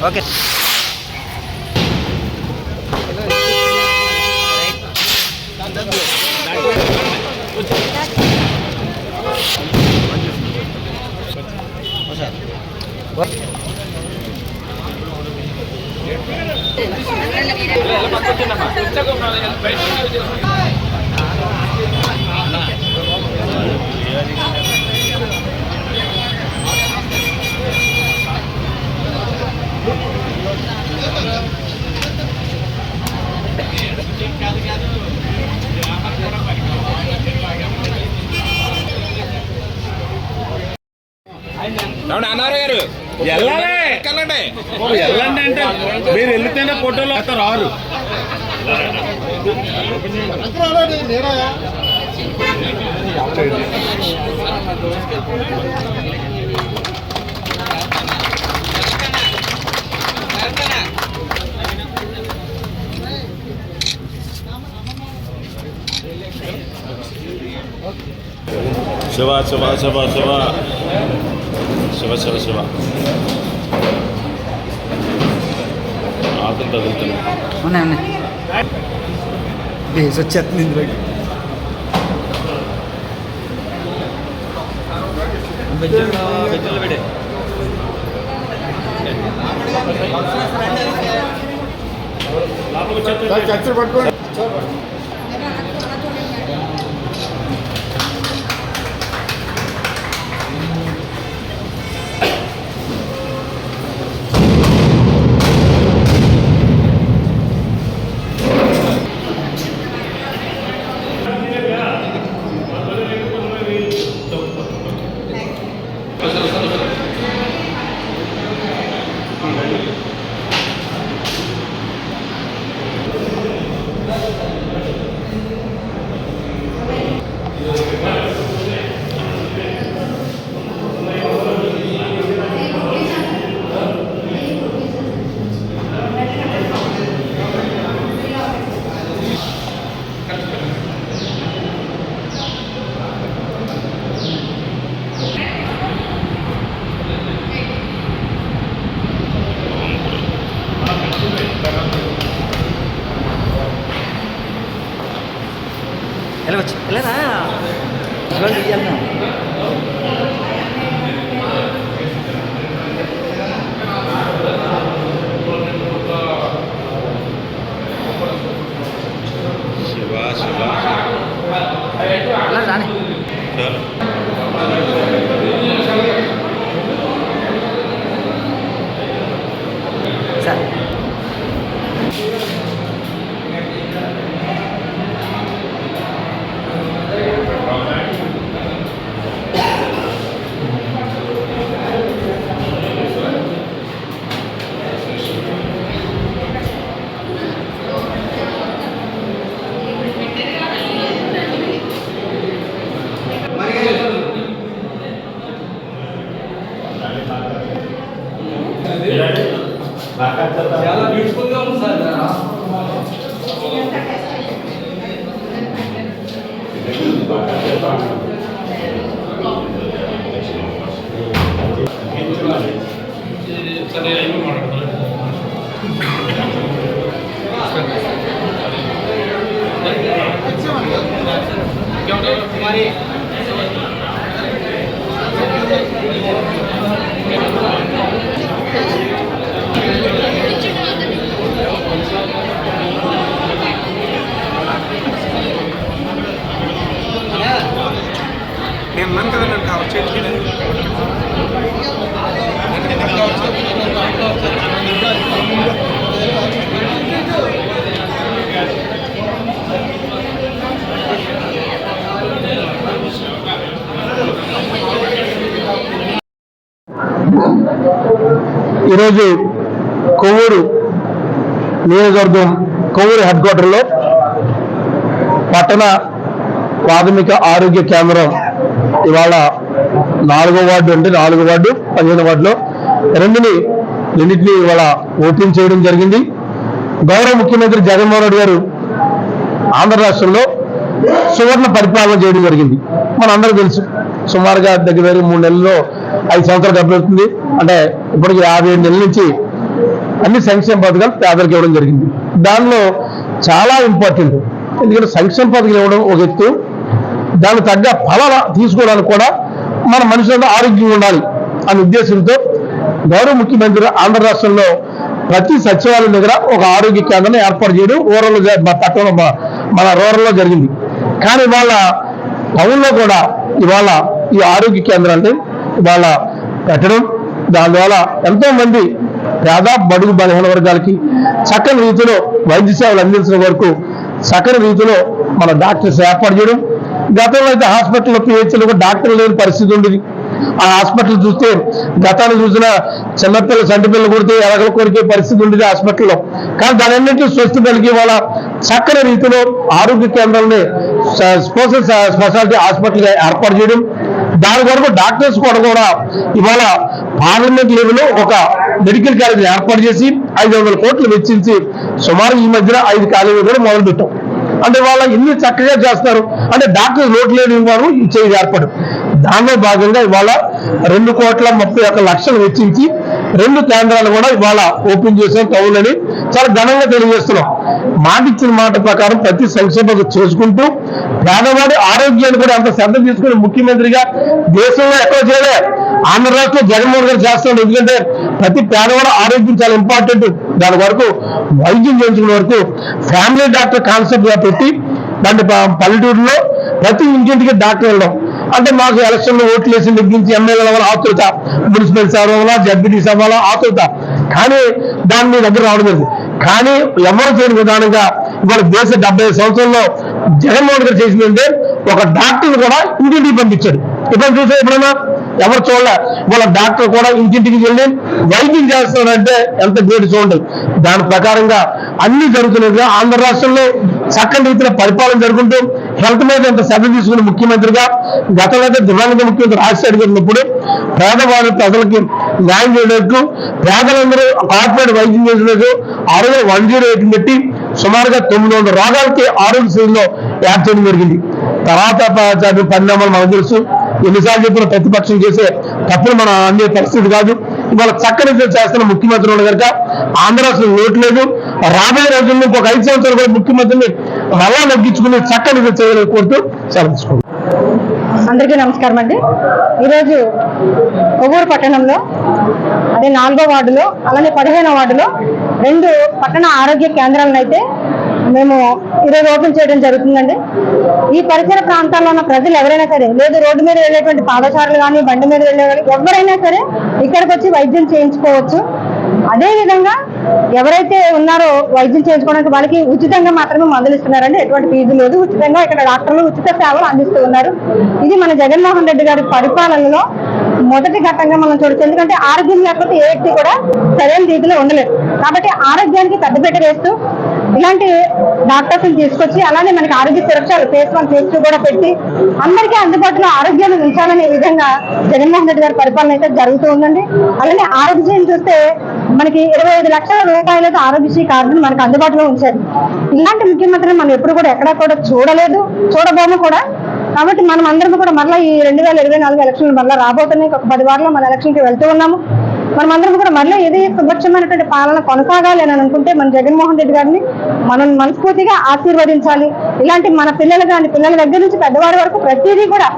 Okay Anna Rao గారు వెళ్ళండి అంటే మీరు వెళ్తేనే ఫోటోలు అక్కడ రారు. శివ శివ శివ శివ శివ శివ శివ ఆకులు తగులుతున్నాయి. బేస్ వచ్చేస్తుంది ఇందులోకి. పట్టుకోండి. వెళ్ళవచ్చు వెళ్ళనా తీయాలన్నా శివ శివ అలా రాని సార్ చాలా బ్యూటిఫుల్ గా ఉంది సార్. మరి నేను అన్నాను కదా నన్ను కవర్ చేయట్లేదు. ఈరోజు కొవ్వూరు నియోజకవర్గం కొవ్వూరు హెడ్ క్వార్టర్లో పట్టణ ప్రాథమిక ఆరోగ్య కేంద్రం ఇవాళ 4వ వార్డు అంటే 4వ వార్డు 15వ వార్డులో రెండింటినీ ఇవాళ ఓపెన్ చేయడం జరిగింది. గౌరవ ముఖ్యమంత్రి జగన్మోహన్ రెడ్డి గారు ఆంధ్ర రాష్ట్రంలో సువర్ణ పరిపాలన చేయడం జరిగింది. మనందరూ తెలుసు, సుమారుగా దగ్గర 3 నెలల్లో 5 సంవత్సరాలు గడుపుతుంది. అంటే ఇప్పటికి 57 నెలల నుంచి అన్ని సంక్షేమ పథకాలు పేదలకు ఇవ్వడం జరిగింది. దానిలో చాలా ఇంపార్టెంట్, ఎందుకంటే సంక్షేమ పథకాలు ఇవ్వడం ఒక ఎత్తు, దానికి తగ్గ ఫలాలు తీసుకోవడానికి కూడా మన మనుషులంతా ఆరోగ్యంగా ఉండాలి అనే ఉద్దేశంతో గౌరవ ముఖ్యమంత్రి ఆంధ్ర రాష్ట్రంలో ప్రతి సచివాలయం దగ్గర ఒక ఆరోగ్య కేంద్రాన్ని ఏర్పాటు చేయడం పట్టణంలో మన రూరల్లో జరిగింది. కానీ ఇవాళ టౌన్లో కూడా ఇవాళ ఈ ఆరోగ్య కేంద్రాన్ని ఇవాళ పెట్టడం, దానివల్ల ఎంతో మంది పేద బడుగు బలహీన వర్గాలకి చక్కని రీతిలో వైద్య సేవలు అందించడం వరకు చక్కని రీతిలో మన డాక్టర్స్ ఏర్పాటు చేయడం. గతంలో అయితే హాస్పిటల్లో పిహెచ్లో కూడా డాక్టర్లు లేని పరిస్థితి ఉండేది. ఆ హాస్పిటల్ చూస్తే గతాన్ని చూసిన చిన్నపిల్లలు చంటిపిల్లలు కొడితే ఎలగలు కొరికే పరిస్థితి ఉండేది హాస్పిటల్లో. కానీ దాని అన్నింటినీ స్వస్తి పలికి వాళ్ళ చక్కని రీతిలో ఆరోగ్య కేంద్రాలని స్పెషాలిటీ హాస్పిటల్గా ఏర్పాటు చేయడం, దాని కొరకు డాక్టర్స్ కూడా ఇవాళ పార్లమెంట్ లెవెల్లో ఒక మెడికల్ కాలేజ్ ఏర్పాటు చేసి 500 కోట్లు వెచ్చించి సుమారు ఈ మధ్యన 5 కాలేజీలు కూడా మొదలుపెట్టాం. అంటే వాళ్ళ ఇన్ని చక్కగా చేస్తారు, అంటే డాక్టర్స్ లోటు లేని వారు చేసి ఏర్పడు. దానిలో భాగంగా ఇవాళ 2,31,00,000 వెచ్చించి 2 కేంద్రాలు కూడా ఇవాళ ఓపెన్ చేసాం టౌన్లని చాలా ఘనంగా తెలియజేస్తున్నాం. మాట ఇచ్చిన మాట ప్రకారం ప్రతి సంక్షేమం చేసుకుంటూ పేదవాడి ఆరోగ్యాన్ని కూడా అంత శ్రద్ధ తీసుకుని ముఖ్యమంత్రిగా దేశంలో ఎక్కడ చేయలే ఆంధ్ర రాష్ట్రంలో జగన్మోహన్ గారు చేస్తున్నాడు. ఎందుకంటే ప్రతి పేదవాడు ఆరోగ్యం చాలా ఇంపార్టెంట్. దాని వరకు వైద్యం చేయించుకునే వరకు ఫ్యామిలీ డాక్టర్ కాన్సెప్ట్ గా పెట్టి దాన్ని పల్లెటూరులో ప్రతి ఇంటింటికి డాక్టర్ వెళ్ళడం. అంటే మాకు ఎలక్షన్లో ఓట్లు వేసి నెగ్గించి ఎమ్మెల్యేల వల్ల ఆతృత, మున్సిపల్ సేవ వల్ల జడ్పీటీ సభ వల్ల ఆతృత, కానీ దాని మీ దగ్గర రావడం జరిగింది. కానీ ఎవరు చేయని విధానంగా ఇవాళ దేశ 75 సంవత్సరంలో జగన్మోహన్ గారు చేసిందంటే ఒక డాక్టర్ని కూడా ఇంటింటికి పంపించాడు. ఇప్పుడు చూసే ఎప్పుడైనా ఎవరు చూడలే. వాళ్ళ డాక్టర్ కూడా ఇంటింటికి వెళ్ళి వైద్యం చేస్తాడంటే ఎంత గ్రేట్ చూడండి. దాని ప్రకారంగా అన్ని జరుగుతున్నట్టుగా ఆంధ్ర రాష్ట్రంలో చక్కని రీతిలో పరిపాలన జరుగుతూ హెల్త్ మీద ఎంత శ్రద్ధ తీసుకున్న ముఖ్యమంత్రిగా గతంలో దివంగత ముఖ్యమంత్రి రాజశేఖర్ గారు ఉన్నప్పుడు పేదవాళ్ళ ప్రజలకి న్యాయం చేయడానికి పేదలందరూ కార్పొరేట్ వైద్యం చేసినట్టు 108 పెట్టి సుమారుగా 900 రోగాలకి ఆరోగ్యశ్రీలో యాడ్ చేయడం జరిగింది. తర్వాత పరిణామాలు మనకు తెలుసు. ఎన్నిసార్లు చెప్పిన ప్రతిపక్షం చేసే తప్పులు మనం అందే పరిస్థితి కాదు. ఇవాళ చక్కని చేస్తున్న ముఖ్యమంత్రి ఉన్న కనుక ఆంధ్ర రాష్ట్రం లోటు లేదు. రాబోయే రోజుల్లో ఇంకొక 5 సంవత్సరాలు కూడా ముఖ్యమంత్రిని మళ్ళా నగ్గించుకుని చక్కని చేయాలని కోరుతూ సెలవు తీసుకుంటాం. అందరికీ నమస్కారం అండి. ఈరోజు కొవ్వూరు పట్టణంలో అదే 4వ వార్డులో అలానే 15వ వార్డులో 2 పట్టణ ఆరోగ్య కేంద్రాలను అయితే మేము ఈరోజు ఓపెన్ చేయడం జరుగుతుందండి. ఈ పరిసర ప్రాంతాల్లో ఉన్న ప్రజలు ఎవరైనా సరే, లేదు రోడ్డు మీద వెళ్ళేటువంటి పాదచారులు కానీ బండి మీద వెళ్ళే ఎవరైనా సరే ఇక్కడికి వచ్చి వైద్యం చేయించుకోవచ్చు. అదేవిధంగా ఎవరైతే ఉన్నారో వైద్యం చేయించుకోవడానికి వాళ్ళకి ఉచితంగా మాత్రమే మందులు ఇస్తున్నారండి. ఎటువంటి ఫీజు లేదు. ఉచితంగా ఇక్కడ డాక్టర్లు ఉచిత సేవలు అందిస్తూ ఉన్నారు. ఇది మన జగన్మోహన్ రెడ్డి గారి పరిపాలనలో మొదటి ఘట్టంగా మనం చూడొచ్చు. ఎందుకంటే ఆరోగ్యం లేకపోతే ఏ వ్యక్తి కూడా సరైన రీతిలో ఉండలేదు. కాబట్టి ఆరోగ్యానికి పెద్దపీట వేస్తూ ఇలాంటి డాక్టర్స్ తీసుకొచ్చి అలానే మనకి ఆరోగ్య సురక్ష ఫేస్ 1 ఫేస్ 2 కూడా పెట్టి అందరికీ అందుబాటులో ఆరోగ్యాన్ని ఉంచాలనే విధంగా జగన్మోహన్ రెడ్డి గారి పరిపాలన అయితే జరుగుతూ ఉందండి. అలానే ఆరోగ్యం చూస్తే మనకి 25 లక్షల రూపాయలతో ఆరోగ్యశ్రీ కార్డును మనకు అందుబాటులో ఉంచారు. ఇలాంటి ముఖ్యమంత్రిని మనం ఎప్పుడు కూడా ఎక్కడా కూడా చూడలేదు, చూడబోము కూడా. కాబట్టి మనం అందరం కూడా మళ్ళీ ఈ 2024 ఎలక్షన్లు మళ్ళీ రాబోతున్నాయి. ఒక 10 వారాల్లో మన ఎలక్షన్కి వెళ్తూ ఉన్నాము. మనం అందరం కూడా మళ్ళీ ఏది సుభిక్షమైనటువంటి పాలన కొనసాగాలి అని అనుకుంటే మన జగన్మోహన్ రెడ్డి గారిని మనం మనస్ఫూర్తిగా ఆశీర్వదించాలి. ఇలాంటి మన పిల్లలు కానీ పిల్లల దగ్గర నుంచి పెద్దవారి వరకు ప్రతిదీ కూడా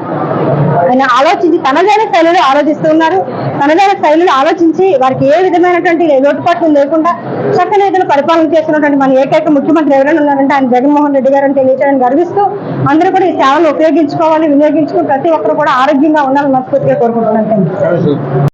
ఆయన ఆలోచించి తనదైన శైలిలో ఆలోచిస్తూ ఉన్నారు. తనదైన శైలిలో ఆలోచించి వారికి ఏ విధమైనటువంటి లోటుపాట్లు లేకుండా చక్కని రీతిలో పరిపాలన చేస్తున్నటువంటి మన ఏకైక ముఖ్యమంత్రి ఎవరైనా ఉన్నారంటే ఆయన జగన్మోహన్ రెడ్డి గారు అని తెలియజేయడానికి గర్విస్తూ అందరూ కూడా ఈ సేవలు ఉపయోగించుకోవాలి, వినియోగించుకుని ప్రతి ఒక్కరు కూడా ఆరోగ్యంగా ఉండాలని మనస్ఫూర్తిగా కోరుకుంటున్నాను.